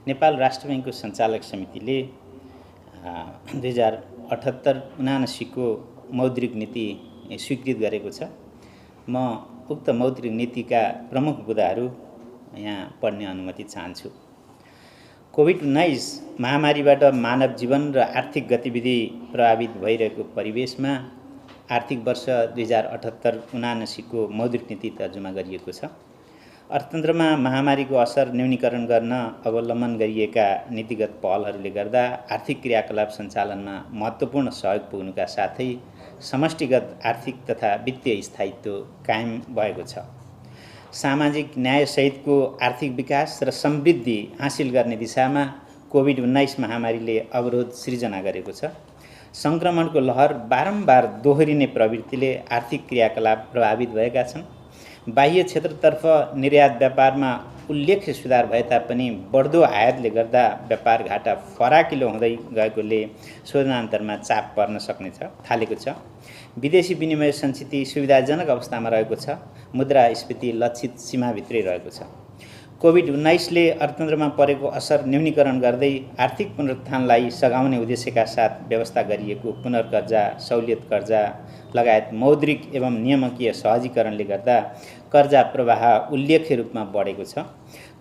नेपाल राष्ट्र बैंकको सञ्चालक समितिले 2078-79 को मौद्रिक नीति स्वीकृत गरेको छ। म उक्त मौद्रिक नीतिका प्रमुख बुँदाहरू यहाँ पढ्ने अनुमति चाहन्छु। कोभिड-19 महामारीबाट मानव जीवन र आर्थिक गतिविधि प्रभावित भइरहेको परिवेशमा आर्थिक वर्ष 2078-79 को मौद्रिक नीति तर्जुमा गरिएको छ। अर्थतन्त्रमा महामारीको असर न्यूनीकरण गर्न अवलम्बन गरिएका नीतिगत पहलहरूले गर्दा आर्थिक क्रियाकलाप सञ्चालनमा महत्त्वपूर्ण सहयोग पुग्नुका साथै समष्टिगत आर्थिक तथा वित्तीय स्थायित्व कायम भएको छ। सामाजिक न्यायसहितको आर्थिक विकास र समृद्धि हासिल गर्ने दिशामा कोभिड-19 महामारीले अवरोध सृजना गरेको छ। सङ्क्रमणको लहर बारम्बार दोहोरिने प्रवृत्तिले आर्थिक क्रियाकलाप प्रभावित भएका छन्। बाह्य क्षेत्रतर्फ निर्यात व्यापारमा उल्लेख्य सुधार भए तापनि बढ्दो आयातले गर्दा व्यापार घाटा फराकिलो हुँदै गएकोले शोधनान्तरमा चाप पर्न थालेको छ। विदेशी विनिमय सञ्चित सुविधाजनक अवस्थामा रहेको छ। मुद्रास्फीति लक्षित सीमाभित्रै रहेको छ। कोभिड-19ले अर्थतन्त्रमा परेको असर न्यूनीकरण गर्दै आर्थिक पुनरुत्थानलाई सघाउने उद्देश्यका साथ व्यवस्था गरिएको पुनर्कर्जा, सहुलियत कर्जा लगायत मौद्रिक एवं नियामकीय सहजीकरणले गर्दा कर्जा प्रवाह उल्लेख्य रूपमा बढेको छ।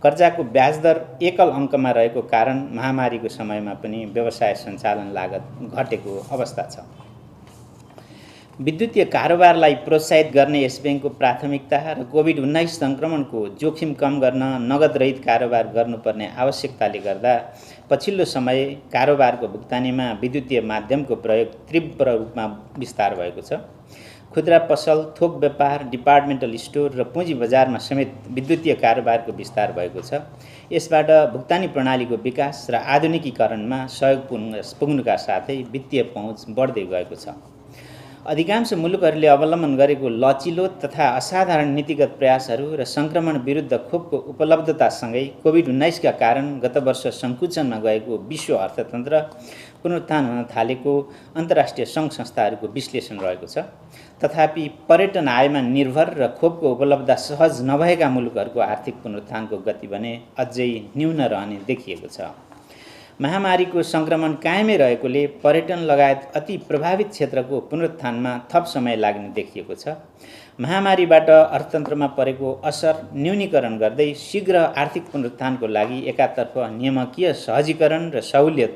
कर्जाको ब्याज दर एकल अङ्कमा रहेको कारण महामारीको समयमा पनि व्यवसाय सञ्चालन लागत घटेको अवस्था छ। विद्युतीय कारोबारलाई प्रोत्साहित गर्ने यस बैंकको प्राथमिकता र कोभिड-19 सङ्क्रमणको जोखिम कम गर्न नगद रहित कारोबार गर्नुपर्ने आवश्यकताले गर्दा पछिल्लो समय कारोबारको भुक्तानीमा विद्युतीय माध्यमको प्रयोग तीव्र रूपमा विस्तार भएको छ। खुद्रा पसल, थोक व्यापार, डिपार्टमेन्टल स्टोर र पुँजी बजारमा समेत विद्युतीय कारोबारको विस्तार भएको छ। यसबाट भुक्तानी प्रणालीको विकास र आधुनिकीकरणमा सहयोग पुग्नुका साथै वित्तीय पहुँच बढ्दै गएको छ। अधिकांश मुलुकहरूले अवलम्बन गरेको लचिलो तथा असाधारण नीतिगत प्रयासहरू र सङ्क्रमण विरुद्ध खोपको उपलब्धतासँगै कोभिड-19 का कारण गत वर्ष सङ्कुचनमा गएको विश्व अर्थतन्त्र पुनरुत्थान हुन थालेको अन्तर्राष्ट्रिय सङ्घ संस्थाहरूको विश्लेषण रहेको छ। तथापि पर्यटन आयमा निर्भर र खोपको उपलब्धता सहज नभएका मुलुकहरूको आर्थिक पुनरुत्थानको गति भने अझै न्यून रहने देखिएको छ। महामारीको सङ्क्रमण कायमै रहेकोले पर्यटन लगायत अति प्रभावित क्षेत्रको पुनरुत्थानमा थप समय लाग्ने देखिएको छ। महामारीबाट अर्थतन्त्रमा परेको असर न्यूनीकरण गर्दै शीघ्र आर्थिक पुनरुत्थानको लागि एकातर्फ नियामकीय सहजीकरण र सहुलियत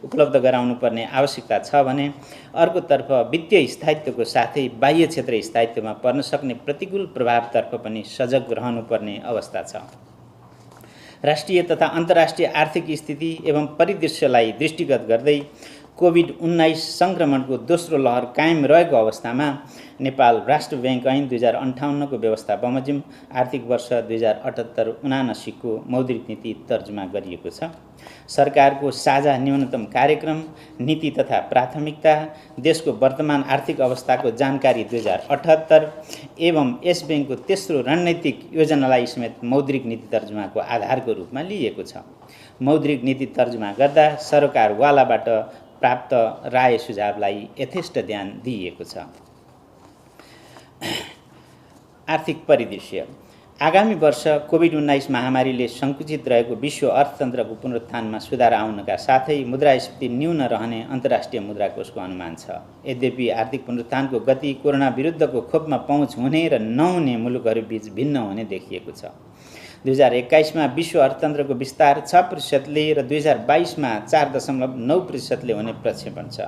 उपलब्ध गराउनुपर्ने आवश्यकता छ भने अर्कोतर्फ वित्तीय स्थायित्वको साथै बाह्य क्षेत्र स्थायित्वमा पर्न सक्ने प्रतिकूल प्रभावतर्फ पनि सजग रहनुपर्ने अवस्था छ। राष्ट्रिय तथा अन्तर्राष्ट्रिय आर्थिक स्थिति एवं परिदृश्यलाई दृष्टिगत गर्दै कोभिड-19 सङ्क्रमणको दोस्रो लहर कायम रहेको अवस्थामा नेपाल राष्ट्र बैंक ऐन 2058 को व्यवस्था बमोजिम आर्थिक वर्ष 2078-79 को मौद्रिक नीति तर्जुमा गरिएको छ। सरकारको साझा न्यूनतम कार्यक्रम, नीति तथा प्राथमिकता, देशको वर्तमान आर्थिक अवस्थाको जानकारी 2078 एवं यस बैंकको तेस्रो रणनीतिक योजनालाई समेत मौद्रिक नीति तर्जुमाको आधारको रूपमा लिइएको छ। मौद्रिक नीति तर्जुमा गर्दा सरकारवालाबाट प्राप्त राय सुझावलाई यथेष्ट ध्यान दिइएको छ। आर्थिक परिदृश्य आगामी वर्ष कोभिड-19 महामारीले सङ्कुचित रहेको विश्व अर्थतन्त्रको पुनरुत्थानमा सुधार आउनका साथै मुद्रास्फीति न्यून रहने अन्तर्राष्ट्रिय मुद्रा कोषको अनुमान छ। यद्यपि आर्थिक पुनरुत्थानको गति कोरोना विरुद्धको खोपमा पहुँच हुने र नहुने मुलुकहरूबीच भिन्न हुने देखिएको छ। 2021 मा विश्व अर्थतन्त्रको विस्तार 6% र 2022 मा 4.9% हुने प्रक्षेपण छ।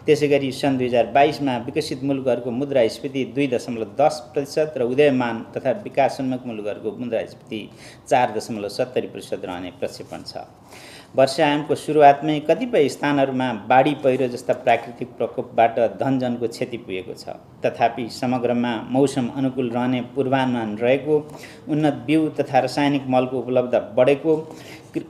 त्यसैगरी सन् 2022 मा विकसित मुलुकहरूको मुद्रास्फीति 2.10% र उदयमान तथा विकासोन्मुख मुलुकहरूको मुद्रास्फीति 4.70% रहने प्रक्षेपण छ। वर्षायामको सुरुवातमै कतिपय स्थानहरूमा बाढी पहिरो जस्ता प्राकृतिक प्रकोपबाट धनजनको क्षति पुगेको छ। तथापि समग्रमा मौसम अनुकूल रहने पूर्वानुमान रहेको, उन्नत बिउ तथा रासायनिक मलको उपलब्ध बढेको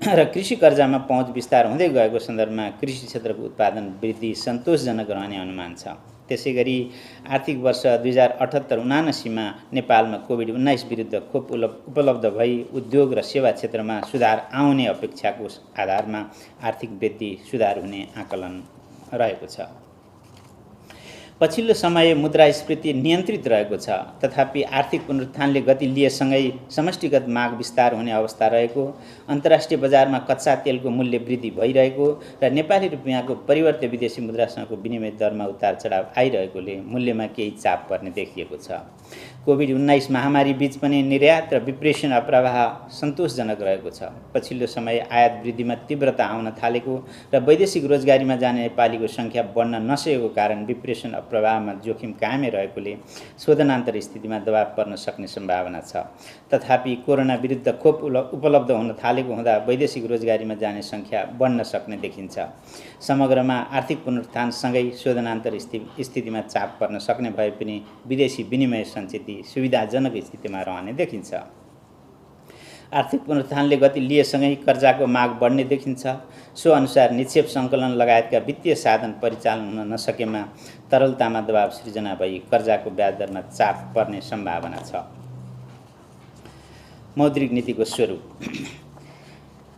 र कृषि कर्जामा पहुँच विस्तार हुँदै गएको सन्दर्भमा कृषि क्षेत्रको उत्पादन वृद्धि सन्तोषजनक रहने अनुमान छ। त्यसैगरी आर्थिक वर्ष 2078-79 मा नेपालमा कोभिड-19 विरुद्ध खोप उपलब्ध भई उद्योग र सेवा क्षेत्रमा सुधार आउने अपेक्षाको आधारमा आर्थिक वृद्धि सुधार हुने आकलन रहेको छ। पछिल्लो समय मुद्रास्फीति नियन्त्रित रहेको छ, तथापि आर्थिक पुनरुत्थानले गति लिएसँगै समष्टिगत माग विस्तार हुने अवस्था रहेको, अन्तर्राष्ट्रिय बजारमा कच्चा तेलको मूल्य वृद्धि भइरहेको र नेपाली रुपियाँको परिवर्त्य विदेशी मुद्रासँगको विनिमय दरमा उतार चढाव आइरहेकोले मूल्यमा केही चाप पर्ने देखिएको छ। कोभिड-19 महामारी बीच पनि निर्यात र विप्रेषण अप्रवाह सन्तोषजनक रहेको छ। पछिल्लो समय आयात वृद्धिमा तीव्रता आउन थालेको र वैदेशिक रोजगारीमा जाने नेपालीको सङ्ख्या बढ्न नसकेको कारण विप्रेषण अप्रवाहमा जोखिम कायमै रहेकोले शोधनान्तर स्थितिमा दबाव पर्न सक्ने सम्भावना छ। तथापि कोरोना विरुद्ध खोप उपलब्ध हुन थालेको हुँदा वैदेशिक रोजगारीमा जाने सङ्ख्या बढ्न सक्ने देखिन्छ। समग्रमा आर्थिक पुनरुत्थानसँगै शोधनान्तर स्थितिमा चाप पर्न सक्ने भए पनि विदेशी विनिमय सञ्चित सुविधाजनक स्थितिमा रहने देखिन्छ। आर्थिक पुनरुत्थानले गति लिएसँगै कर्जाको माग बढ्ने देखिन्छ। सो अनुसार निक्षेप सङ्कलन लगायतका वित्तीय साधन परिचालन हुन नसकेमा तरलतामा दबाव सृजना भई कर्जाको ब्याज दरमा चाप पर्ने सम्भावना छ। मौद्रिक नीतिको स्वरूप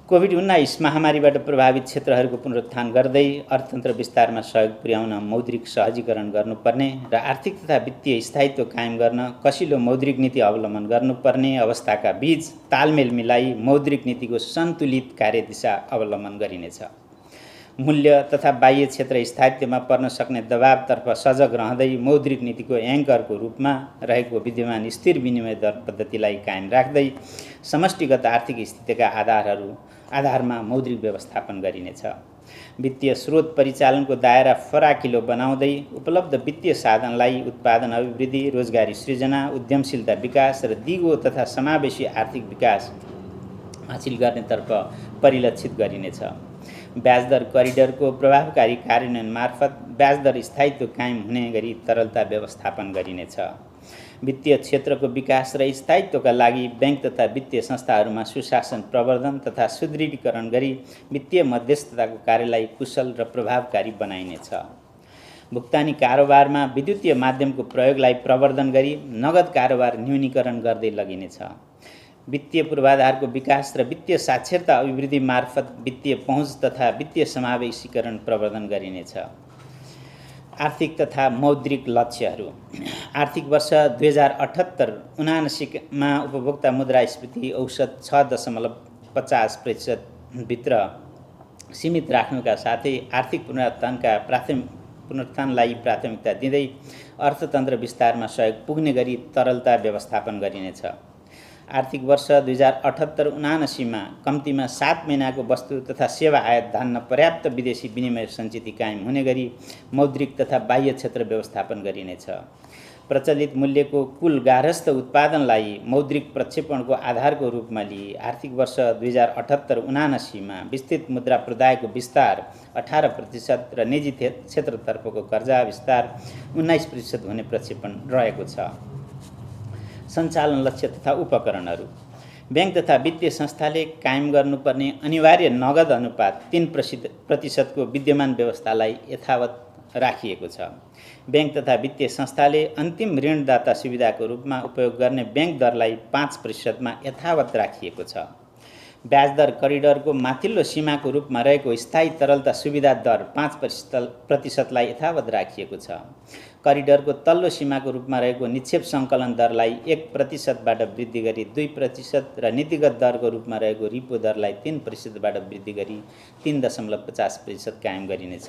कोभिड-19 महामारीबाट प्रभावित क्षेत्रहरूको पुनरुत्थान गर्दै अर्थतन्त्र विस्तारमा सहयोग पुर्याउन मौद्रिक सहजीकरण गर्नुपर्ने र आर्थिक तथा वित्तीय स्थायित्व कायम गर्न कसिलो मौद्रिक नीति अवलम्बन गर्नुपर्ने अवस्थाका बीच तालमेल मिलाई मौद्रिक नीतिको सन्तुलित कार्यदिशा अवलम्बन गरिनेछ। मूल्य तथा बाह्य क्षेत्र स्थायित्वमा पर्न सक्ने दबावतर्फ सजग रहँदै मौद्रिक नीतिको एङ्करको रूपमा रहेको विद्यमान स्थिर विनिमय दर पद्धतिलाई कायम राख्दै समष्टिगत आर्थिक स्थितिका आधारमा मौद्रिक व्यवस्थापन गरिनेछ। वित्तीय स्रोत परिचालनको दायरा फराकिलो बनाउँदै उपलब्ध वित्तीय साधनलाई उत्पादन अभिवृद्धि, रोजगारी सृजना, उद्यमशीलता विकास र दिगो तथा समावेशी आर्थिक विकास हासिल गर्नेतर्फ परिलक्षित गरिनेछ। ब्याजदर करिडरको प्रभावकारी कार्यान्वयन मार्फत ब्याजदर स्थायित्व कायम हुने गरी तरलता व्यवस्थापन गरिनेछ। वित्तीय क्षेत्रको विकास र स्थायित्वका लागि बैंक तथा वित्तीय संस्थाहरूमा सुशासन प्रवर्धन तथा सुदृढीकरण गरी वित्तीय मध्यस्थताको कार्यलाई कुशल र प्रभावकारी बनाइनेछ। भुक्तानी कारोबारमा विद्युतीय माध्यमको प्रयोगलाई प्रवर्धन गरी नगद कारोबार न्यूनीकरण गर्दै लगिनेछ। वित्तीय पूर्वाधारको विकास र वित्तीय साक्षरता अभिवृद्धि मार्फत वित्तीय पहुँच तथा वित्तीय समावेशीकरण प्रवर्धन गरिनेछ। आर्थिक तथा मौद्रिक लक्ष्यहरू आर्थिक वर्ष 2078-79 मा उपभोक्ता मुद्रास्फीति औसत 6.50% भित्र सीमित राख्नुका साथै आर्थिक पुनरुत्थानलाई प्राथमिकता दिँदै अर्थतन्त्र विस्तारमा सहयोग पुग्ने गरी तरलता व्यवस्थापन गरिनेछ। आर्थिक वर्ष 2078-79 मा कम्तीमा 7 महिनाको वस्तु तथा सेवा आयात धान्न पर्याप्त विदेशी विनिमय सञ्चित कायम हुने गरी मौद्रिक तथा बाह्य क्षेत्र व्यवस्थापन गरिनेछ। प्रचलित मूल्यको कुल गार्हस्थ उत्पादनलाई मौद्रिक प्रक्षेपणको आधारको रूपमा लिई आर्थिक वर्ष 2078-79 मा विस्तृत मुद्रा प्रदायको विस्तार 18% र निजी क्षेत्रतर्फको कर्जा विस्तार 19% हुने प्रक्षेपण रहेको छ। सञ्चालन लक्ष्य तथा उपकरणहरू बैंक तथा वित्तीय संस्थाले कायम गर्नुपर्ने अनिवार्य नगद अनुपात 3% को विद्यमान व्यवस्थालाई यथावत राखिएको छ। बैंक तथा वित्तीय संस्थाले अन्तिम ऋणदाता सुविधाको रूपमा उपयोग गर्ने बैंक दरलाई 5% मा यथावत राखिएको छ। ब्याजदर करिडरको माथिल्लो सीमाको रूपमा रहेको स्थायी तरलता सुविधा दर 5% लाई यथावत राखिएको छ। करिडरको तल्लो सीमाको रूपमा रहेको निक्षेप सङ्कलन दरलाई 1% बाट वृद्धि गरी 2% र नीतिगत दरको रूपमा रहेको रिपो दरलाई 3% बाट वृद्धि गरी 3.50% कायम गरिनेछ।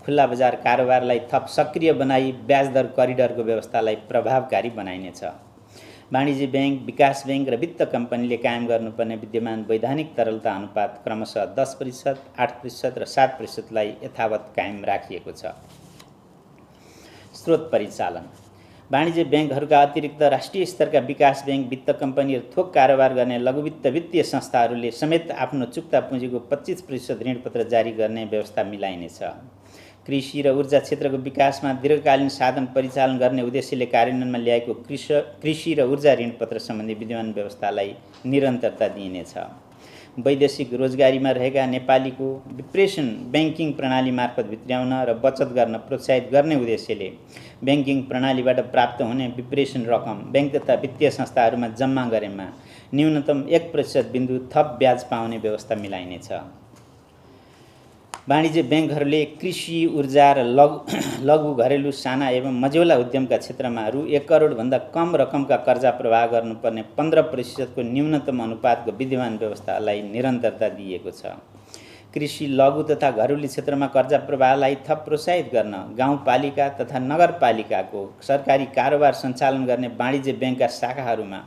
खुल्ला बजार कारोबारलाई थप सक्रिय बनाई ब्याजदर करिडरको व्यवस्थालाई प्रभावकारी बनाइनेछ। वाणिज्य बैंक, विकास बैंक र वित्त कम्पनीले कायम गर्नुपर्ने विद्यमान वैधानिक तरलता अनुपात क्रमशः 10%, 8% र 7% लाई यथावत कायम राखिएको छ। स्रोत परिचालन वाणिज्य बैंकहरूका अतिरिक्त राष्ट्रिय स्तरका विकास बैंक, वित्त कम्पनी र थोक कारोबार गर्ने लघुवित्त वित्तीय संस्थाहरूले समेत आफ्नो चुक्ता पुँजीको 25% ऋणपत्र जारी गर्ने व्यवस्था मिलाइनेछ। कृषि र ऊर्जा क्षेत्रको विकासमा दीर्घकालीन साधन परिचालन गर्ने उद्देश्यले कार्यान्वयनमा ल्याएको कृषि र ऊर्जा ऋणपत्र सम्बन्धी विद्यमान व्यवस्थालाई निरन्तरता दिइनेछ। वैदेशिक रोजगारीमा रहेका नेपालीको विप्रेषण ब्याङ्किङ प्रणाली मार्फत भित्र्याउन र बचत गर्न प्रोत्साहित गर्ने उद्देश्यले ब्याङ्किङ प्रणालीबाट प्राप्त हुने विप्रेषण रकम बैंक तथा वित्तीय संस्थाहरूमा जम्मा गरेमा न्यूनतम 1% बिन्दु थप ब्याज पाउने व्यवस्था मिलाइनेछ। वाणिज्य ब्याङ्कहरूले कृषि, ऊर्जा र लघु घरेलु साना एवं मझौला उद्यमका क्षेत्रमा रु 1 करोडभन्दा कम रकमका कर्जा प्रवाह गर्नुपर्ने 15% न्यूनतम अनुपातको विद्यमान व्यवस्थालाई निरन्तरता दिएको छ। कृषि, लघु तथा घरेलु क्षेत्रमा कर्जा प्रवाहलाई थप प्रोत्साहित गर्न गाउँपालिका तथा नगरपालिकाको सरकारी कारोबार सञ्चालन गर्ने वाणिज्य ब्याङ्कका शाखाहरूमा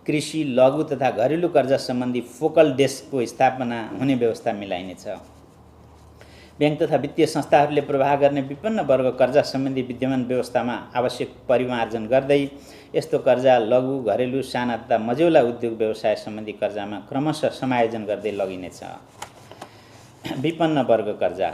कृषि, लघु तथा घरेलु कर्जा सम्बन्धी फोकल डेस्कको स्थापना हुने व्यवस्था मिलाइनेछ। ब्याङ्क तथा वित्तीय संस्थाहरूले प्रवाह गर्ने विपन्न वर्ग कर्जा सम्बन्धी विद्यमान व्यवस्थामा आवश्यक परिमार्जन गर्दै यस्तो कर्जा लघु, घरेलु, साना तथा मझौला उद्योग व्यवसाय सम्बन्धी कर्जामा क्रमशः समायोजन गर्दै लगिनेछ। विपन्न वर्ग कर्जा।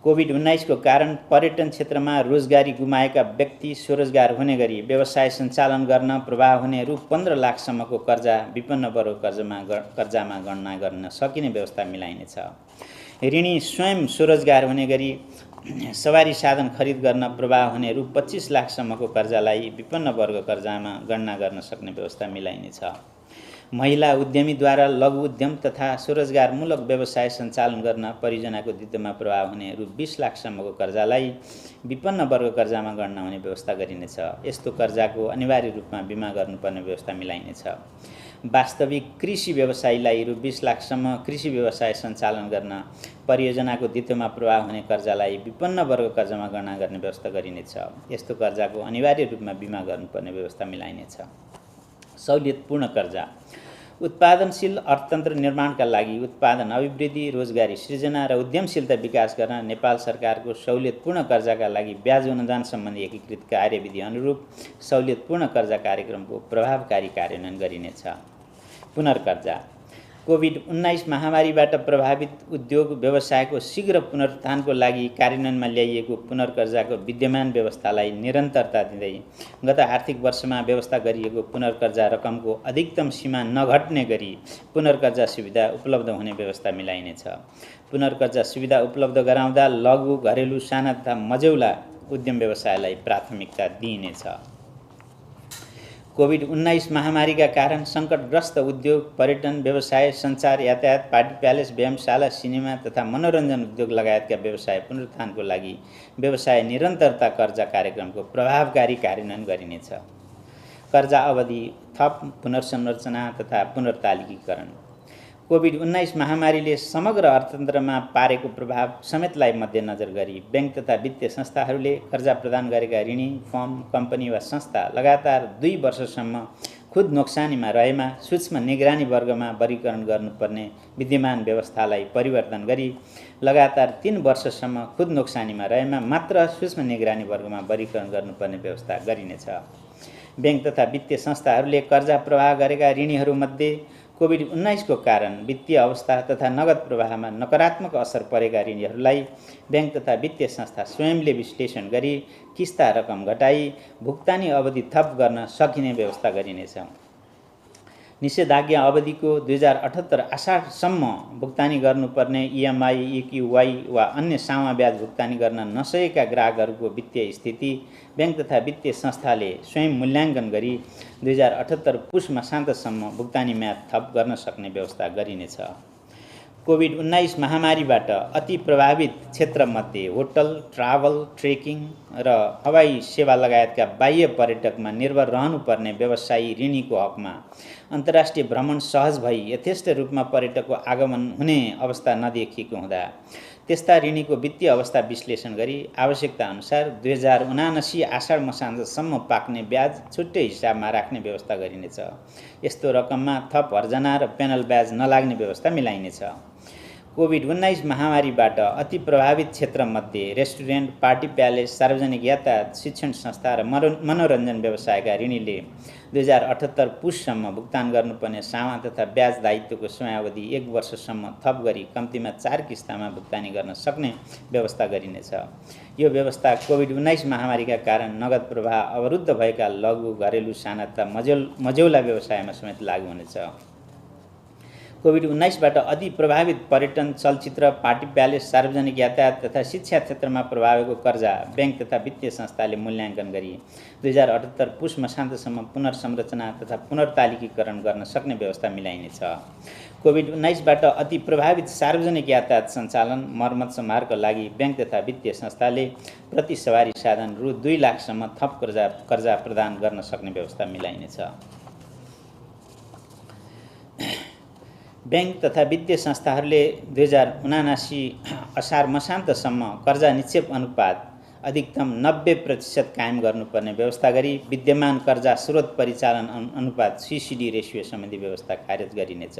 कोभिड-19 को कारण पर्यटन क्षेत्रमा रोजगारी गुमाएका व्यक्ति स्वरोजगार हुने गरी व्यवसाय सञ्चालन गर्न प्रवाह हुने रु 15 लाखसम्मको कर्जा विपन्न वर्ग कर्जामा गणना गर्न सकिने व्यवस्था मिलाइनेछ। ऋणी स्वयं स्वरोजगार हुने गरी सवारी साधन खरिद गर्न प्रवाह हुने रु 25 लाखसम्मको कर्जालाई विपन्न वर्ग कर्जामा गणना गर्न सक्ने व्यवस्था मिलाइनेछ। महिला उद्यमीद्वारा लघु उद्यम तथा स्वरोजगारमूलक व्यवसाय सञ्चालन गर्न परियोजनाको दित्तमा प्रवाह हुने रु 20 लाखसम्मको कर्जालाई विपन्न वर्ग कर्जामा गणना हुने व्यवस्था गरिनेछ। यस्तो कर्जाको अनिवार्य रूपमा बिमा गर्नुपर्ने व्यवस्था मिलाइनेछ। वास्तविक कृषि व्यवसायीलाई रु 20 लाखसम्म कृषि व्यवसाय सञ्चालन गर्न परियोजनाको दित्तमा प्रवाह हुने कर्जालाई विपन्न वर्ग कर्जामा गणना गर्ने व्यवस्था गरिनेछ। यस्तो कर्जाको अनिवार्य रूपमा बिमा गर्नुपर्ने व्यवस्था मिलाइनेछ। सहुलियतपूर्ण कर्जा। उत्पादनशील अर्थतन्त्र निर्माणका लागि उत्पादन अभिवृद्धि, रोजगारी सृजना र उद्यमशीलता विकास गर्न नेपाल सरकारको सहुलियतपूर्ण कर्जाका लागि ब्याज अनुदान सम्बन्धी एकीकृत कार्यविधि अनुरूप सहुलियतपूर्ण कर्जा कार्यक्रमको प्रभावकारी कार्यान्वयन गरिनेछ। पुनर्कर्जा। कोभिड-19 महामारीबाट प्रभावित उद्योग व्यवसायको शीघ्र पुनरुत्थानको लागि कार्यान्वयनमा ल्याइएको पुनर्कर्जाको विद्यमान व्यवस्थालाई निरन्तरता दिँदै गत आर्थिक वर्षमा व्यवस्था गरिएको पुनर्कर्जा रकमको अधिकतम सीमा नघट्ने गरी पुनर्कर्जा सुविधा उपलब्ध हुने व्यवस्था मिलाइनेछ। पुनर्कर्जा सुविधा उपलब्ध गराउँदा लघु, घरेलु, साना तथा मझौला उद्यम व्यवसायलाई प्राथमिकता दिइनेछ। कोभिड-19 महामारीका कारण सङ्कटग्रस्त उद्योग, पर्यटन व्यवसाय, सञ्चार, यातायात, पार्टी प्यालेस, व्यायामशाला, सिनेमा तथा मनोरञ्जन उद्योग लगायतका व्यवसाय पुनरुत्थानको लागि व्यवसाय निरन्तरता कर्जा कार्यक्रमको प्रभावकारी कार्यान्वयन गरिनेछ। कर्जा अवधि थप पुनर्संरचना तथा पुनर्तालिकीकरण। कोभिड-19 महामारीले समग्र अर्थतन्त्रमा पारेको प्रभाव समेतलाई मध्यनजर गरी ब्याङ्क तथा वित्तीय संस्थाहरूले कर्जा प्रदान गरेका ऋणी, फर्म, कम्पनी वा संस्था लगातार 2 वर्षसम्म खुद नोक्सानीमा रहेमा सूक्ष्म निगरानी वर्गमा वर्गीकरण गर्नुपर्ने विद्यमान व्यवस्थालाई परिवर्तन गरी लगातार 3 वर्षसम्म खुद नोक्सानीमा रहेमा मात्र सूक्ष्म निगरानी वर्गमा वर्गीकरण गर्नुपर्ने व्यवस्था गरिनेछ। ब्याङ्क तथा वित्तीय संस्थाहरूले कर्जा प्रवाह गरेका ऋणीहरूमध्ये कोभिड-19 को कारण वित्तीय अवस्था तथा नगद प्रवाहमा नकारात्मक असर परेका ऋणीहरूलाई ब्याङ्क तथा वित्तीय संस्था स्वयंले विश्लेषण गरी किस्ता रकम घटाई भुक्तानी अवधि थप गर्न सकिने व्यवस्था गरिनेछ। निषेधाज्ञा अवधिको 2078 आषाढसम्म भुक्तानी गर्नुपर्ने EMI, EQY वा अन्य सामा ब्याज भुक्तानी गर्न नसकेका ग्राहकहरूको वित्तीय स्थिति ब्याङ्क तथा वित्तीय संस्थाले स्वयं मूल्याङ्कन गरी 2078 पुष मसान्तसम्म भुक्तानी म्याद थप गर्न सक्ने व्यवस्था गरिनेछ। कोभिड-19 महामारीबाट अति प्रभावित क्षेत्रमध्ये होटल, ट्राभल, ट्रेकिङ र हवाई सेवा लगायतका बाह्य पर्यटकमा निर्भर रहनुपर्ने व्यवसायी ऋणीको हकमा अन्तर्राष्ट्रिय भ्रमण सहज भई यथेष्ट रूपमा पर्यटकको आगमन हुने अवस्था नदेखिएको हुँदा त्यस्ता ऋणीको वित्तीय अवस्था विश्लेषण गरी आवश्यकता अनुसार 2079 आषाढ मसान्तसम्म पाक्ने ब्याज छुट्टै हिसाबमा राख्ने व्यवस्था गरिनेछ। यस्तो रकममा थप हर्जना र पेनल ब्याज नलाग्ने व्यवस्था मिलाइनेछ। कोभिड-19 महामारीबाट अति प्रभावित क्षेत्रमध्ये रेस्टुरेन्ट, पार्टी प्यालेस, सार्वजनिक यातायात, शिक्षण संस्था र मनोरञ्जन व्यवसायका ऋणीले 2078 पुससम्म भुक्तान गर्नुपर्ने सामा तथा ब्याज दायित्वको समयावधि 1 वर्षसम्म थप गरी कम्तीमा 4 किस्तामा भुक्तानी गर्न सक्ने व्यवस्था गरिनेछ। यो व्यवस्था कोभिड-19 महामारीका कारण नगद प्रवाह अवरुद्ध भएका लघु, घरेलु, साना तथा मझौला व्यवसायमा समेत लागू हुनेछ। कोभिड-19बाट अति प्रभावित पर्यटन, चलचित्र, पार्टी प्यालेस, सार्वजनिक यातायात तथा शिक्षा क्षेत्रमा प्रभावको कर्जा बैंक तथा वित्तीय संस्थाले मूल्याङ्कन गरी 2078 पुस मसान्तसम्म पुनर्संरचना तथा पुनर्तालिकीकरण गर्न सक्ने व्यवस्था मिलाइनेछ। कोभिड-19बाट अति प्रभावित सार्वजनिक यातायात सञ्चालन, मर्मत समारका लागि बैंक तथा वित्तीय संस्थाले प्रति सवारी साधन रु 2 लाखसम्म थप कर्जा प्रदान गर्न सक्ने व्यवस्था मिलाइनेछ। बैंक तथा वित्तीय संस्थाहरूले 2079 असार मसान्तसम्म कर्जा निक्षेप अनुपात अधिकतम 90% कायम गर्नुपर्ने व्यवस्था गरी विद्यमान कर्जा स्रोत परिचालन अनुपात CCD रेसियो सम्बन्धी व्यवस्था खारेज गरिनेछ।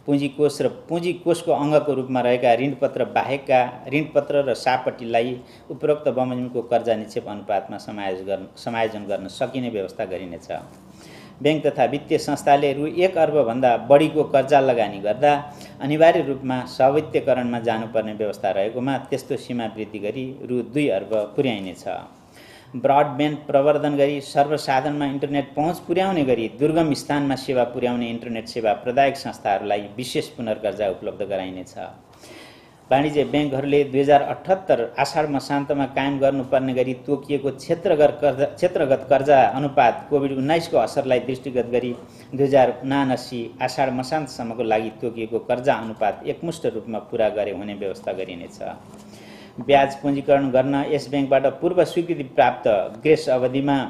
पुँजी कोष र पुँजी कोषको अङ्गको रूपमा रहेका ऋणपत्र बाहेकका ऋणपत्र र सापट्टिलाई उपरोक्त बमोजिमको कर्जा निक्षेप अनुपातमा समायोजन गर्न सकिने व्यवस्था गरिनेछ। बैंक तथा वित्तीय संस्थाले रु 1 अर्बभन्दा बढीको कर्जा लगानी गर्दा अनिवार्य रूपमा स्वायत्तीकरणमा जानुपर्ने व्यवस्था रहेकोमा त्यस्तो सीमा वृद्धि गरी रु 2 अर्ब पुर्याइनेछ। ब्रडब्यान्ड प्रवर्धन गरी सर्वसाधारणमा इन्टरनेट पहुँच पुर्याउने गरी दुर्गम स्थानमा सेवा पुर्याउने इन्टरनेट सेवा प्रदायक संस्थाहरूलाई विशेष पुनर्कर्जा उपलब्ध गराइनेछ। वाणिज्य बैंकहरूले 2078 आषाढ मसान्तमा कायम गर्नुपर्ने गरी तोकिएको क्षेत्रगत कर्जा अनुपात कोभिड-19 को असरलाई दृष्टिगत गरी 2079 आषाढ मसान्तसम्मको लागि तोकिएको कर्जा अनुपात एकमुष्ट रूपमा पूरा गरे हुने व्यवस्था गरिनेछ। ब्याज पुँजीकरण गर्न यस बैंकबाट पूर्व स्वीकृति प्राप्त ग्रेस अवधिमा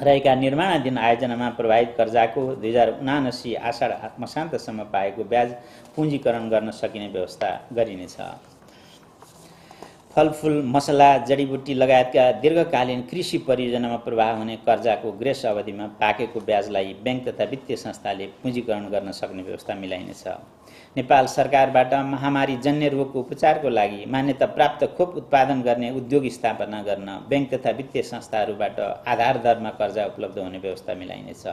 रहेका निर्माणाधीन आयोजनामा प्रभावित कर्जाको 2079 आषाढ मसान्तसम्म पाएको ब्याज पुँजीकरण गर्न सकिने व्यवस्था गरिनेछ। फलफुल, मसला, जडीबुटी लगायतका दीर्घकालीन कृषि परियोजनामा प्रवाह हुने कर्जाको ग्रेस अवधिमा पाकेको ब्याजलाई बैंक तथा वित्तीय संस्थाले पुँजीकरण गर्न सक्ने व्यवस्था मिलाइनेछ। नेपाल सरकारबाट महामारी जन्य रोगको उपचारको लागि मान्यता प्राप्त खोप उत्पादन गर्ने उद्योग स्थापना गर्न बैंक तथा वित्तीय संस्थाहरूबाट आधार दरमा कर्जा उपलब्ध हुने व्यवस्था मिलाइनेछ।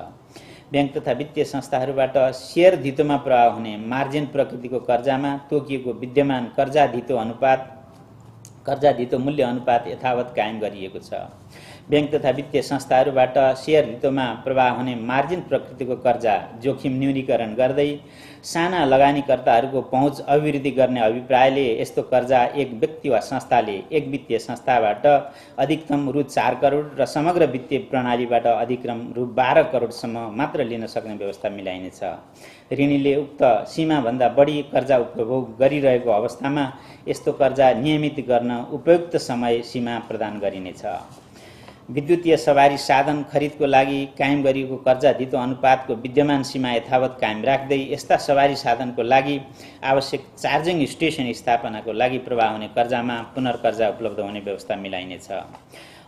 बैंक तथा वित्तीय संस्थाहरूबाट शेयर धितोमा प्रवाह हुने मार्जिन प्रकृतिको कर्जामा तोकिएको विद्यमान कर्जा धितो मूल्य अनुपात यथावत कायम गरिएको छ। बैंक तथा वित्तीय संस्थाहरूबाट शेयर धितोमा प्रवाह हुने मार्जिन प्रकृतिको कर्जा जोखिम न्यूनीकरण गर्दै साना लगानीकर्ताहरूको पहुँच अभिवृद्धि गर्ने अभिप्रायले यस्तो कर्जा एक व्यक्ति वा संस्थाले एक वित्तीय संस्थाबाट अधिकतम रु 4 करोड र समग्र वित्तीय प्रणालीबाट अधिकतम रु 12 करोडसम्म मात्र लिन सक्ने व्यवस्था मिलाइनेछ। ऋणीले उक्त सीमाभन्दा बढी कर्जा उपभोग गरिरहेको अवस्थामा यस्तो कर्जा नियमित गर्न उपयुक्त समय सीमा प्रदान गरिनेछ। विद्युतीय सवारी साधन खरिदको लागि कायम गरिएको कर्जा धितो अनुपातको विद्यमान सीमा यथावत कायम राख्दै यस्ता सवारी साधनको लागि आवश्यक चार्जिङ स्टेसन स्थापनाको लागि प्रवाह हुने कर्जामा पुनर्कर्जा उपलब्ध हुने व्यवस्था मिलाइनेछ।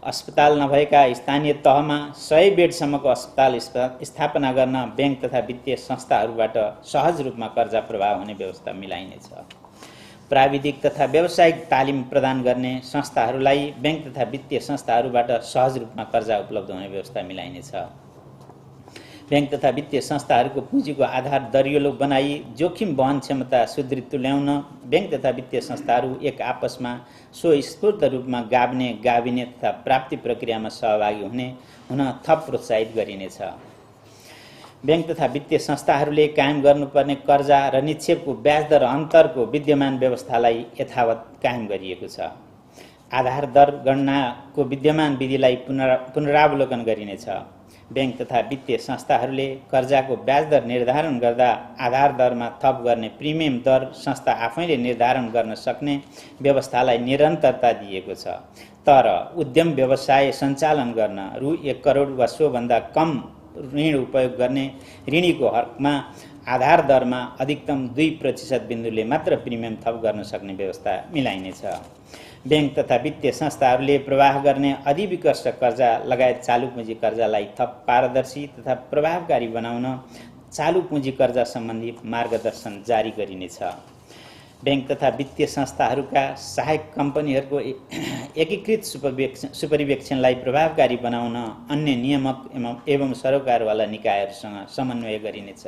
अस्पताल नभएका स्थानीय तहमा 100 बेडसम्मको अस्पताल स्थापना गर्न बैंक तथा वित्तीय संस्थाहरूबाट सहज रूपमा कर्जा प्रवाह हुने व्यवस्था मिलाइनेछ। प्राविधिक तथा व्यावसायिक तालिम प्रदान गर्ने संस्थाहरूलाई बैंक तथा वित्तीय संस्थाहरूबाट सहज रूपमा कर्जा उपलब्ध हुने व्यवस्था मिलाइनेछ। बैंक तथा वित्तीय संस्थाहरूको पुँजीको आधार दरिलो बनाई जोखिम वहन क्षमता सुदृढ तुल्याउन बैंक तथा वित्तीय संस्थाहरू एक आपसमा स्वस्फूर्त रूपमा गाभिने तथा प्राप्ति प्रक्रियामा सहभागी हुन थप प्रोत्साहित गरिनेछ। बैंक तथा वित्तीय संस्थाहरूले कायम गर्नुपर्ने कर्जा र निक्षेपको ब्याज दर अन्तरको विद्यमान व्यवस्थालाई यथावत कायम गरिएको छ। आधार दर गणनाको विद्यमान विधिलाई पुनरावलोकन गरिनेछ। बैंक तथा वित्तीय संस्थाहरूले कर्जाको ब्याज दर निर्धारण गर्दा आधार दरमा थप गर्ने प्रिमियम दर संस्था आफैले निर्धारण गर्न सक्ने व्यवस्थालाई निरन्तरता दिएको छ। तर उद्यम व्यवसाय सञ्चालन गर्न रु 1 करोड वा सोभन्दा कम ऋण उपयोग गर्ने ऋणीको हकमा आधार दरमा अधिकतम 2% बिन्दुले मात्र प्रिमियम थप गर्न सक्ने व्यवस्था मिलाइनेछ। बैंक तथा वित्तीय संस्थाहरूले प्रवाह गर्ने अधिविकर्ष कर्जा लगायत चालु पुँजी कर्जालाई थप पारदर्शी तथा प्रभावकारी बनाउन चालु पुँजी कर्जा सम्बन्धी मार्गदर्शन जारी गरिनेछ। बैंक तथा वित्तीय संस्थाहरूका सहायक कम्पनीहरूको एकीकृत सुपरिवेक्षणलाई प्रभावकारी बनाउन अन्य नियामक एवं सरोकारवाला निकायहरूसँग समन्वय गरिनेछ।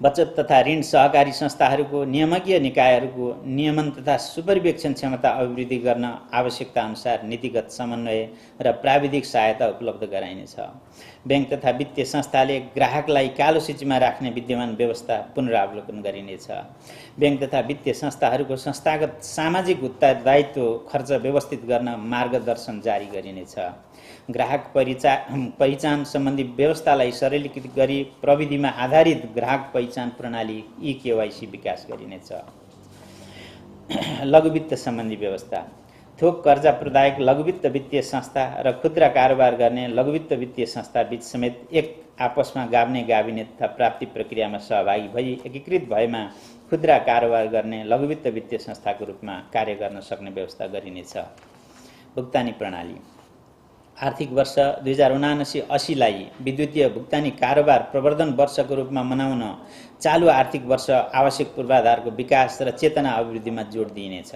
बचत तथा ऋण सहकारी संस्थाहरूको नियामकीय निकायहरूको नियमन तथा सुपरिवेक्षण क्षमता अभिवृद्धि गर्न आवश्यकता अनुसार नीतिगत समन्वय र प्राविधिक सहायता उपलब्ध गराइनेछ। बैंक तथा वित्तीय संस्थाले ग्राहकलाई कालो सूचीमा राख्ने विद्यमान व्यवस्था पुनरावलोकन गरिनेछ। बैंक तथा वित्तीय संस्थाहरूको संस्थागत सामाजिक उत्तरदायित्व खर्च व्यवस्थित गर्न मार्गदर्शन जारी गरिनेछ। ग्राहक पहिचान सम्बन्धी व्यवस्थालाई सरलीकृत गरी प्रविधिमा आधारित ग्राहक पहिचान प्रणाली ई-केवाइसी विकास गरिनेछ। लघुवित्त सम्बन्धी व्यवस्था थोक कर्जा प्रदायक लघुवित्त वित्तीय संस्था र खुद्रा कारोबार गर्ने लघुवित्त वित्तीय संस्था बीच समेत एक आपसमा गाभ्ने गाभिने तथा प्राप्ति प्रक्रियामा सहभागी भई एकीकृत भएमा खुद्रा कारोबार गर्ने लघुवित्त वित्तीय संस्थाको रूपमा कार्य गर्न सक्ने व्यवस्था गरिनेछ। भुक्तानी प्रणाली आर्थिक वर्ष 2079-80लाई विद्युतीय भुक्तानी कारोबार प्रवर्धन वर्षको रूपमा मनाउन चालु आर्थिक वर्ष आवश्यक पूर्वाधारको विकास र चेतना अभिवृद्धिमा जोड दिइनेछ।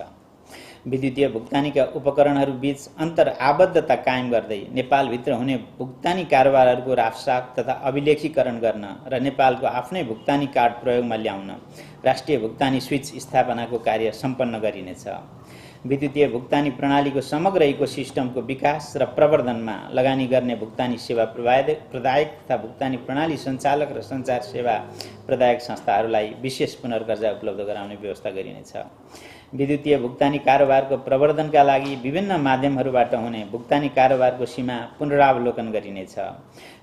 विद्युतीय भुक्तानीका उपकरणहरू बीच अन्तर आबद्धता कायम गर्दै नेपालभित्र हुने भुक्तानी कारोबारहरूको राफसाफ तथा अभिलेखीकरण गर्न र नेपालको आफ्नै भुक्तानी कार्ड प्रयोगमा ल्याउन राष्ट्रिय भुक्तानी स्विच स्थापनाको कार्य सम्पन्न गरिनेछ। विद्युतीय भुक्तानी प्रणालीको समग्र इकोसिस्टमको विकास र प्रवर्धनमा लगानी गर्ने भुक्तानी सेवा प्रदायक तथा भुक्तानी प्रणाली सञ्चालक र सञ्चार सेवा प्रदायक संस्थाहरूलाई विशेष पुनर्कर्जा उपलब्ध गराउने व्यवस्था गरिनेछ। विद्युतीय भुक्तानी कारोबारको प्रवर्धनका लागि विभिन्न माध्यमहरूबाट हुने भुक्तानी कारोबारको सीमा पुनरावलोकन गरिनेछ।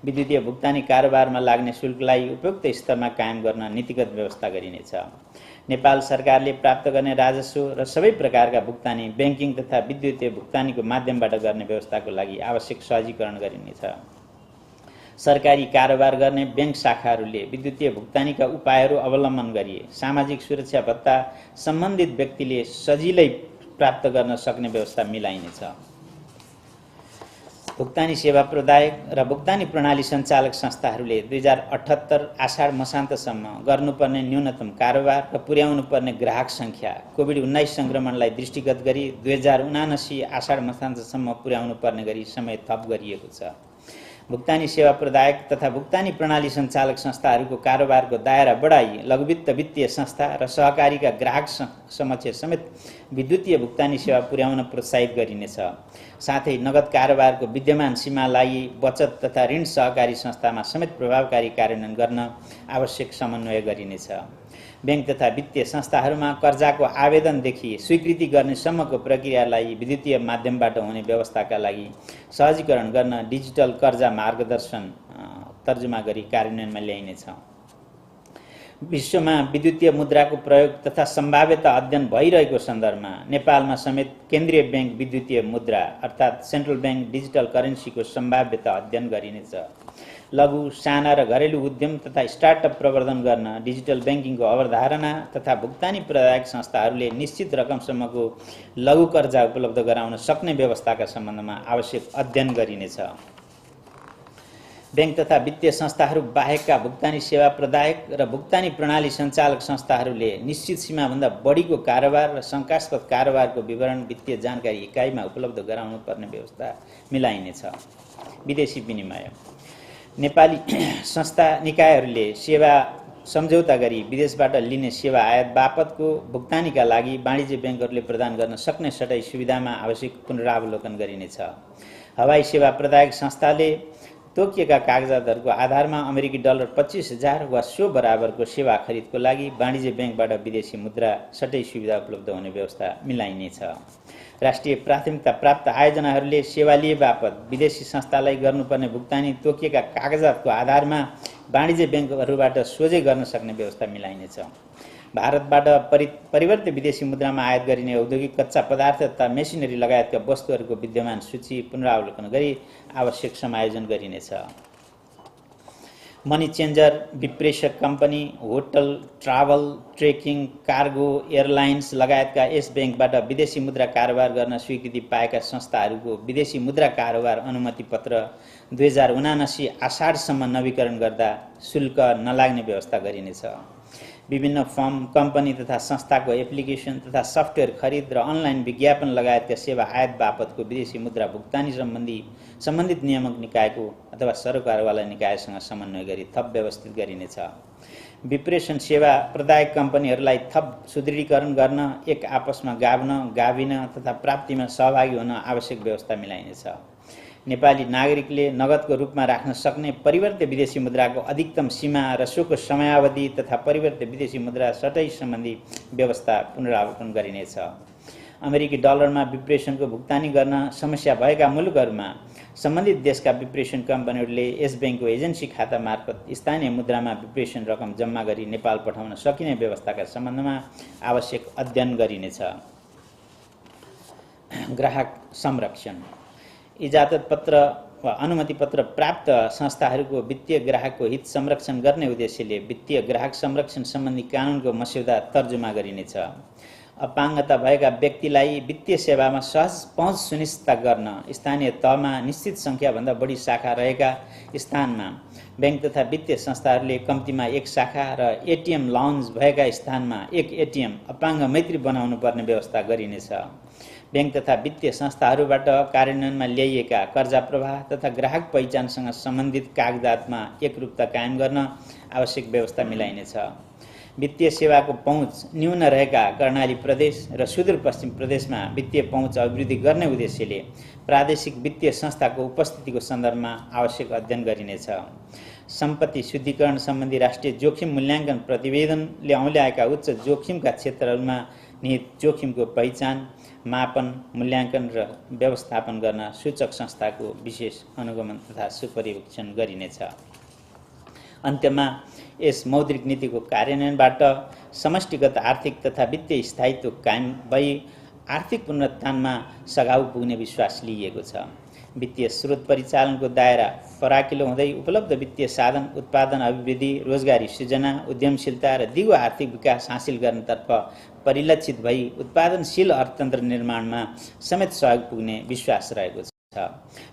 विद्युतीय भुक्तानी कारोबारमा लाग्ने शुल्कलाई उपयुक्त स्तरमा कायम गर्न नीतिगत व्यवस्था गरिनेछ। नेपाल सरकारले प्राप्त गर्ने राजस्व र सबै प्रकारका भुक्तानी बैंकिङ तथा विद्युतीय भुक्तानीको माध्यमबाट गर्ने व्यवस्थाको लागि आवश्यक सहजीकरण गरिनेछ। सरकारी कारोबार गर्ने बैंक शाखाहरूले विद्युतीय भुक्तानीका उपायहरू अवलम्बन गरी सामाजिक सुरक्षा भत्ता सम्बन्धित व्यक्तिले सजिलै प्राप्त गर्न सक्ने व्यवस्था मिलाइनेछ। भुक्तानी सेवा प्रदायक र भुक्तानी प्रणाली सञ्चालक संस्थाहरूले 2078 आषाढ मसान्तसम्म गर्नुपर्ने न्यूनतम कारोबार र पुर्याउनुपर्ने ग्राहक सङ्ख्या कोभिड-19 सङ्क्रमणलाई दृष्टिगत गरी 2079 आषाढ मसान्तसम्म पुर्याउनुपर्ने गरी समय थप गरिएको छ। भुक्तानी सेवा प्रदायक तथा भुक्तानी प्रणाली सञ्चालक संस्थाहरूको कारोबारको दायरा बढाई लघुवित्त वित्तीय संस्था र सहकारीका ग्राहक समक्ष समेत विद्युतीय भुक्तानी सेवा पुर्याउन प्रोत्साहित गरिनेछ। साथै नगद कारोबारको विद्यमान सीमालाई बचत तथा ऋण सहकारी संस्थामा समेत प्रभावकारी कार्यान्वयन गर्न आवश्यक समन्वय गरिनेछ। बैंक तथा वित्तीय संस्थाहरूमा कर्जाको आवेदनदेखि स्वीकृति गर्ने सम्मको प्रक्रियालाई विद्युतीय माध्यमबाट हुने व्यवस्थाका लागि सहजीकरण गर्न डिजिटल कर्जा मार्गदर्शन तर्जुमा गरी कार्यान्वयनमा ल्याइनेछ। विश्वमा विद्युतीय मुद्राको प्रयोग तथा सम्भाव्यता अध्ययन भइरहेको सन्दर्भमा नेपालमा समेत केन्द्रीय बैंक विद्युतीय मुद्रा अर्थात् सेन्ट्रल बैंक डिजिटल करेन्सीको सम्भाव्यता अध्ययन गरिनेछ। लघु, साना र घरेलु उद्यम तथा स्टार्टअप प्रवर्धन गर्न डिजिटल बैंकिङको अवधारणा तथा भुक्तानी प्रदायक संस्थाहरूले निश्चित रकमसम्मको लघु कर्जा उपलब्ध गराउन सक्ने व्यवस्थाका सम्बन्धमा आवश्यक अध्ययन गरिनेछ। बैंक तथा वित्तीय संस्थाहरू बाहेकका भुक्तानी सेवा प्रदायक र भुक्तानी प्रणाली सञ्चालक संस्थाहरूले निश्चित सीमाभन्दा बढीको कारोबार र शङ्कास्पद कारोबारको विवरण वित्तीय जानकारी इकाइमा उपलब्ध गराउनु पर्ने व्यवस्था मिलाइनेछ। विदेशी विनिमय नेपाली संस्था निकायहरूले सेवा सम्झौता गरी विदेशबाट लिने सेवा आयात बापतको भुक्तानीका लागि वाणिज्य बैंकहरूले प्रदान गर्न सक्ने सटै सुविधामा आवश्यक पुनरावलोकन गरिनेछ। हवाई सेवा प्रदायक संस्थाले तोकिएका कागजातहरूको आधारमा अमेरिकी डलर 25,000 वा सो बराबरको सेवा खरिदको लागि वाणिज्य बैंकबाट विदेशी मुद्रा सटै सुविधा उपलब्ध हुने व्यवस्था मिलाइनेछ। राष्ट्रिय प्राथमिकता प्राप्त आयोजनाहरूले सेवा लिए बापत विदेशी संस्थालाई गर्नुपर्ने भुक्तानी तोकिएका कागजातको आधारमा वाणिज्य बैंकहरूबाट सोझै गर्न सक्ने व्यवस्था मिलाइनेछ। भारतबाट परिवर्तित विदेशी मुद्रामा आयात गरिने औद्योगिक कच्चा पदार्थ तथा मेसिनरी लगायतका वस्तुहरूको विद्यमान सूची पुनरावलोकन गरी आवश्यक समायोजन गरिनेछ। मनी चेन्जर, विप्रेषक company, hotel, travel, trekking, cargo, airlines लगायतका यस बैंकबाट विदेशी मुद्रा कारोबार गर्न स्वीकृति पाएका संस्थाहरूको विदेशी मुद्रा कारोबार अनुमति पत्र 2079 आषाढसम्म नवीकरण गर्दा शुल्क नलाग्ने व्यवस्था गरिनेछ। विभिन्न फर्म, कम्पनी तथा संस्थाको एप्लिकेसन तथा सफ्टवेयर खरिद र अनलाइन विज्ञापन लगायतका सेवा आयात बापतको विदेशी मुद्रा भुक्तानी सम्बन्धित नियामक निकायको अथवा सरकारवाला निकायसँग समन्वय गरी थप व्यवस्थित गरिनेछ। विप्रेषण सेवा प्रदायक कम्पनीहरूलाई थप सुदृढीकरण गर्न एक आपसमा गाभिन तथा प्राप्तिमा सहभागी हुन आवश्यक व्यवस्था मिलाइनेछ। नेपाली नागरिकले नगदको रूपमा राख्न सक्ने परिवर्त्य विदेशी मुद्राको अधिकतम सीमा र सोको समयावधि तथा परिवर्त्य विदेशी मुद्रा सटै सम्बन्धी व्यवस्था पुनरावलोकन गरिनेछ। अमेरिकी डलरमा विप्रेषणको भुक्तानी गर्न समस्या भएका मुलुकहरूमा सम्बन्धित देशका विप्रेषण कम्पनीहरूले यस बैंकको एजेन्सी खाता मार्फत स्थानीय मुद्रामा विप्रेषण रकम जम्मा गरी नेपाल पठाउन सकिने व्यवस्थाका सम्बन्धमा आवश्यक अध्ययन गरिनेछ। ग्राहक संरक्षण इजाजत पत्र वा अनुमति पत्र प्राप्त संस्थाहरूको वित्तीय ग्राहकको हित संरक्षण गर्ने उद्देश्यले वित्तीय ग्राहक संरक्षण सम्बन्धी कानुनको मस्यौदा तर्जुमा गरिनेछ। अपाङ्गता भएका व्यक्तिलाई वित्तीय सेवामा सहज पहुँच सुनिश्चित गर्न स्थानीय तहमा निश्चित सङ्ख्याभन्दा बढी शाखा रहेका स्थानमा बैंक तथा वित्तीय संस्थाहरूले कम्तीमा एक शाखा र एटीएम लाउन्ज भएका स्थानमा एक एटीएम अपाङ्ग मैत्री बनाउनु पर्ने व्यवस्था गरिनेछ। बैंक तथा वित्तीय संस्थाहरूबाट कार्यान्वयनमा ल्याइएका कर्जा प्रवाह तथा ग्राहक पहिचानसँग सम्बन्धित कागजातमा एकरूपता कायम गर्न आवश्यक व्यवस्था मिलाइनेछ। वित्तीय सेवाको पहुँच न्यून रहेका कर्णाली प्रदेश र सुदूरपश्चिम प्रदेशमा वित्तीय पहुँच अभिवृद्धि गर्ने उद्देश्यले प्रादेशिक वित्तीय संस्थाको उपस्थितिको सन्दर्भमा आवश्यक अध्ययन गरिनेछ। सम्पत्ति शुद्धिकरण सम्बन्धी राष्ट्रिय जोखिम मूल्याङ्कन प्रतिवेदनले औल्याएका उच्च जोखिमका क्षेत्रहरूमा निहित जोखिमको पहिचान, मापन, मूल्याङ्कन र व्यवस्थापन गर्न सूचक संस्थाको विशेष अनुगमन तथा सुपरिवेक्षण गरिनेछ। अन्त्यमा यस मौद्रिक नीतिको कार्यान्वयनबाट समष्टिगत आर्थिक तथा वित्तीय स्थायित्व कायम भई आर्थिक पुनरुत्थानमा सघाउ पुग्ने विश्वास लिइएको छ। वित्तीय स्रोत परिचालनको दायरा फराकिलो हुँदै उपलब्ध वित्तीय साधन उत्पादन अभिवृद्धि, रोजगारी सृजना, उद्यमशीलता र दिगो आर्थिक विकास हासिल गर्नतर्फ परिलक्षित भई उत्पादनशील अर्थतन्त्र निर्माणमा समेत सहयोग पुग्ने विश्वास रहेको छ।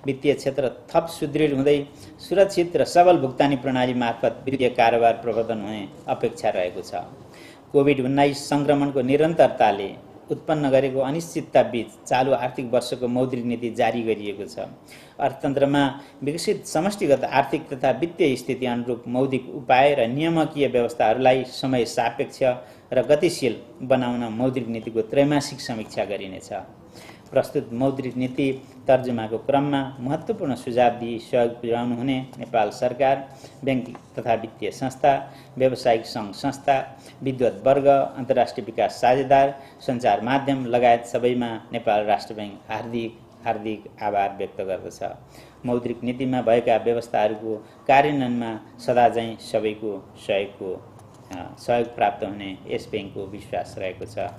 वित्तीय क्षेत्र थप सुदृढ हुँदै सुरक्षित र सबल भुक्तानी प्रणाली मार्फत वित्तीय कारोबार प्रवर्धन हुने अपेक्षा रहेको छ। कोभिड-19 संक्रमणको निरन्तरताले उत्पन्न गरेको अनिश्चितता बीच चालु आर्थिक वर्षको मौद्रिक नीति जारी गरिएको छ। अर्थतन्त्रमा विकसित समष्टिगत आर्थिक तथा वित्तीय स्थिति अनुरूप मौद्रिक उपाय र नियामकीय व्यवस्थाहरूलाई समय सापेक्ष र गतिशील बनाउन मौद्रिक नीतिको त्रैमासिक समीक्षा गरिनेछ। प्रस्तुत मौद्रिक नीति तर्जुमाको क्रममा महत्त्वपूर्ण सुझाव दिई सहयोग पुर्याउनुहुने नेपाल सरकार, बैंक तथा वित्तीय संस्था, व्यावसायिक सङ्घ संस्था, विद्वत वर्ग, अन्तर्राष्ट्रिय विकास साझेदार, सञ्चार माध्यम लगायत सबैमा नेपाल राष्ट्र बैंक हार्दिक आभार व्यक्त गर्दछ। मौद्रिक नीतिमा भएका व्यवस्थाहरूको कार्यान्वयनमा सदाझैँ सबैको सहयोग प्राप्त हुने यस बैंकको विश्वास रहेको छ।